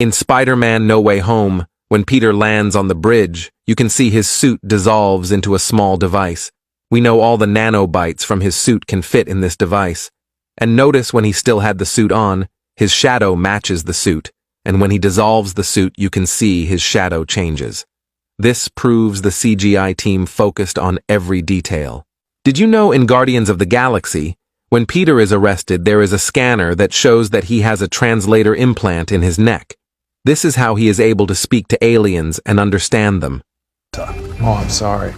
In Spider-Man No Way Home, when Peter lands on the bridge, you can see his suit dissolves into a small device. We know all the nanobytes from his suit can fit in this device. And notice when he still had the suit on, his shadow matches the suit, and when he dissolves the suit, you can see his shadow changes. This proves the CGI team focused on every detail. Did you know in Guardians of the Galaxy, when Peter is arrested, there is a scanner that shows that he has a translator implant in his neck? This is how he is able to speak to aliens and understand them. Oh, I'm sorry.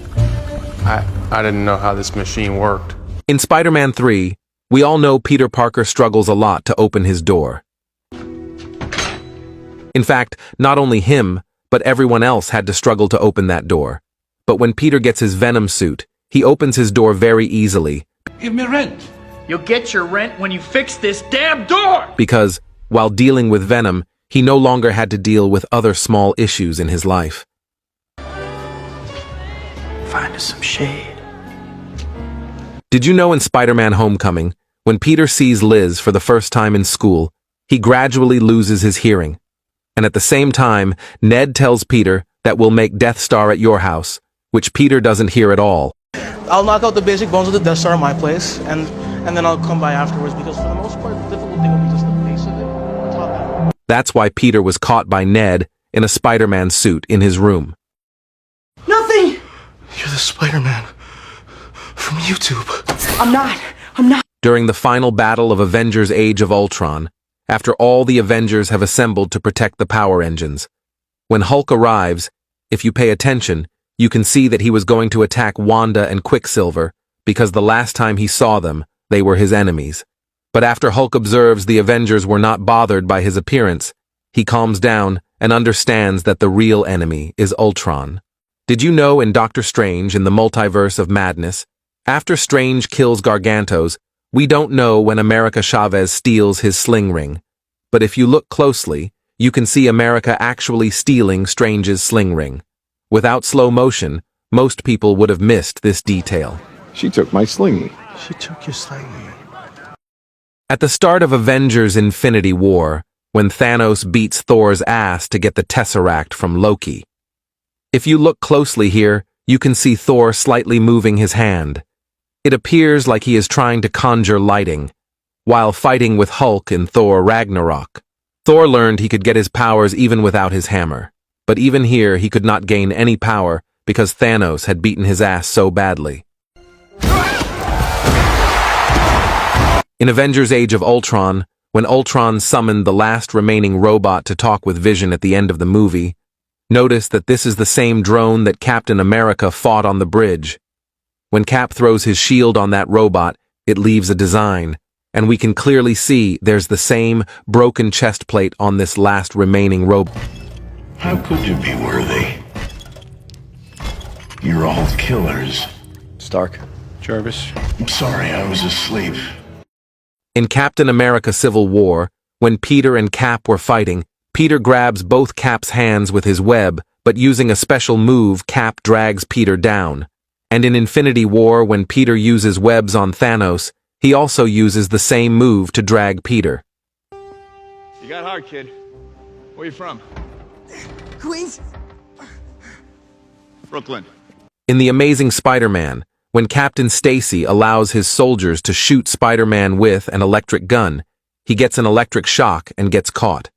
I didn't know how this machine worked. In Spider-Man 3, we all know Peter Parker struggles a lot to open his door. In fact, not only him, but everyone else had to struggle to open that door. But when Peter gets his Venom suit, he opens his door very easily. Give me rent. You'll get your rent when you fix this damn door! Because, while dealing with Venom, he no longer had to deal with other small issues in his life. Find us some shade. Did you know in Spider-Man Homecoming, when Peter sees Liz for the first time in school, he gradually loses his hearing? And at the same time, Ned tells Peter that we'll make Death Star at your house, which Peter doesn't hear at all. I'll knock out the basic bones of the Death Star at my place, and then I'll come by afterwards, because for the most part, the difficult thing will be just the base of it on top of it. That's why Peter was caught by Ned in a Spider-Man suit in his room. Nothing! You're the Spider-Man from YouTube. I'm not. During the final battle of Avengers Age of Ultron, after all the Avengers have assembled to protect the power engines, when Hulk arrives, if you pay attention, you can see that he was going to attack Wanda and Quicksilver, because the last time he saw them, they were his enemies. But after Hulk observes the Avengers were not bothered by his appearance, he calms down and understands that the real enemy is Ultron. Did you know in Doctor Strange in the Multiverse of Madness, after Strange kills Gargantos, we don't know when America Chavez steals his sling ring. But if you look closely, you can see America actually stealing Strange's sling ring. Without slow motion, most people would have missed this detail. She took my slingy. She took your slingy. At the start of Avengers Infinity War, when Thanos beats Thor's ass to get the Tesseract from Loki. If you look closely here, you can see Thor slightly moving his hand. It appears like he is trying to conjure lighting, while fighting with Hulk in Thor Ragnarok. Thor learned he could get his powers even without his hammer, but even here he could not gain any power because Thanos had beaten his ass so badly. In Avengers Age of Ultron, when Ultron summoned the last remaining robot to talk with Vision at the end of the movie, notice that this is the same drone that Captain America fought on the bridge. When Cap throws his shield on that robot, it leaves a design, and we can clearly see there's the same broken chest plate on this last remaining robot. How could you be worthy? You're all killers. Stark. Jarvis. I'm sorry, I was asleep. In Captain America Civil War, when Peter and Cap were fighting, Peter grabs both Cap's hands with his web, but using a special move, Cap drags Peter down. And in Infinity War, when Peter uses webs on Thanos, he also uses the same move to drag Peter. You got hard, kid. Where you from? Queens? Brooklyn. In The Amazing Spider-Man, when Captain Stacy allows his soldiers to shoot Spider-Man with an electric gun, he gets an electric shock and gets caught.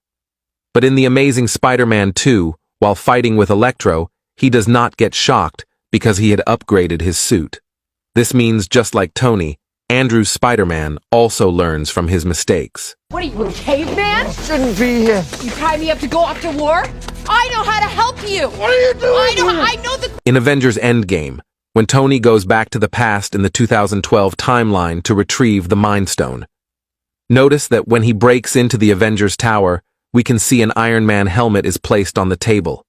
But in The Amazing Spider-Man 2, while fighting with Electro, he does not get shocked because he had upgraded his suit. This means just like Tony, Andrew's Spider-Man also learns from his mistakes. What are you, a caveman? Shouldn't be here. You tie me up to go off to war? I know how to help you! What are you doing I know the— In Avengers Endgame, when Tony goes back to the past in the 2012 timeline to retrieve the Mind Stone. Notice that when he breaks into the Avengers Tower, we can see an Iron Man helmet is placed on the table.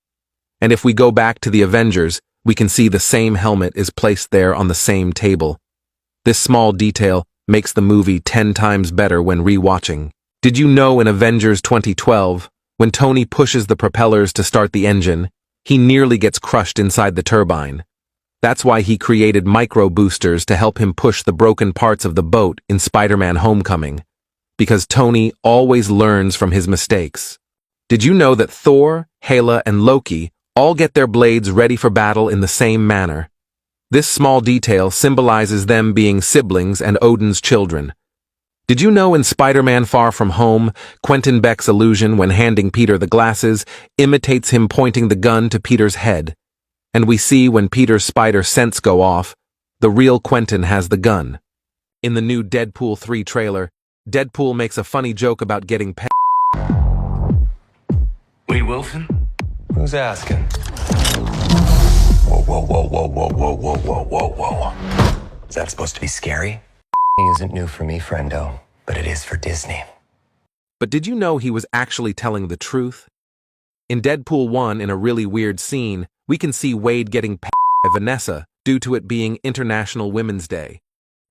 And if we go back to the Avengers, we can see the same helmet is placed there on the same table. This small detail makes the movie 10 times better when rewatching. Did you know in Avengers 2012, when Tony pushes the propellers to start the engine, he nearly gets crushed inside the turbine? That's why he created micro boosters to help him push the broken parts of the boat in Spider-Man Homecoming. Because Tony always learns from his mistakes. Did you know that Thor, Hela, and Loki all get their blades ready for battle in the same manner? This small detail symbolizes them being siblings and Odin's children. Did you know in Spider-Man Far From Home, Quentin Beck's illusion when handing Peter the glasses imitates him pointing the gun to Peter's head? And we see when Peter's spider sense go off, the real Quentin has the gun. In the new Deadpool 3 trailer, Deadpool makes a funny joke about getting Wade Wilson? Who's asking? Whoa, whoa, whoa, whoa, whoa, whoa, whoa, whoa, whoa, whoa. Is that supposed to be scary? Isn't new for me, friendo, but it is for Disney. But did you know he was actually telling the truth? In Deadpool 1, in a really weird scene, we can see Wade getting by Vanessa due to it being International Women's Day.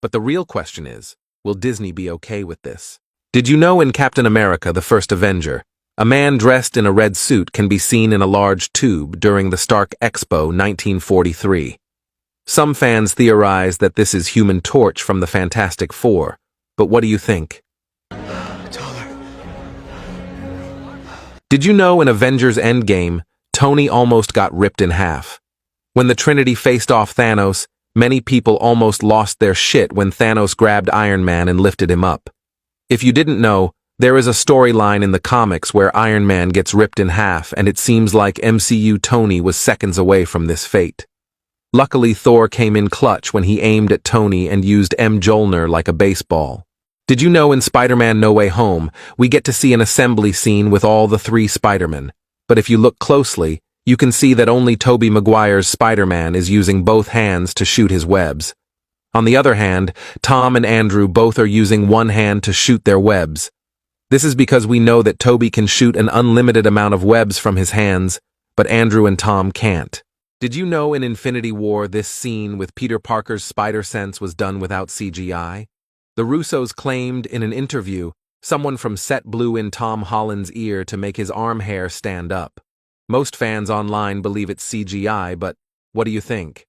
But the real question is, will Disney be okay with this? Did you know in Captain America, the First Avenger, a man dressed in a red suit can be seen in a large tube during the Stark Expo 1943? Some fans theorize that this is Human Torch from the Fantastic Four, but what do you think? Did you know in Avengers Endgame, Tony almost got ripped in half? When the Trinity faced off Thanos, many people almost lost their shit when Thanos grabbed Iron Man and lifted him up. If you didn't know, there is a storyline in the comics where Iron Man gets ripped in half, and it seems like MCU Tony was seconds away from this fate. Luckily, Thor came in clutch when he aimed at Tony and used M. Mjolnir like a baseball. Did you know in Spider-Man No Way Home, we get to see an assembly scene with all the 3 Spider-Men? But if you look closely, you can see that only Tobey Maguire's Spider-Man is using both hands to shoot his webs. On the other hand, Tom and Andrew both are using one hand to shoot their webs. This is because we know that Tobey can shoot an unlimited amount of webs from his hands, but Andrew and Tom can't. Did you know in Infinity War this scene with Peter Parker's spider sense was done without CGI? The Russos claimed in an interview someone from set blew in Tom Holland's ear to make his arm hair stand up. Most fans online believe it's CGI, but what do you think?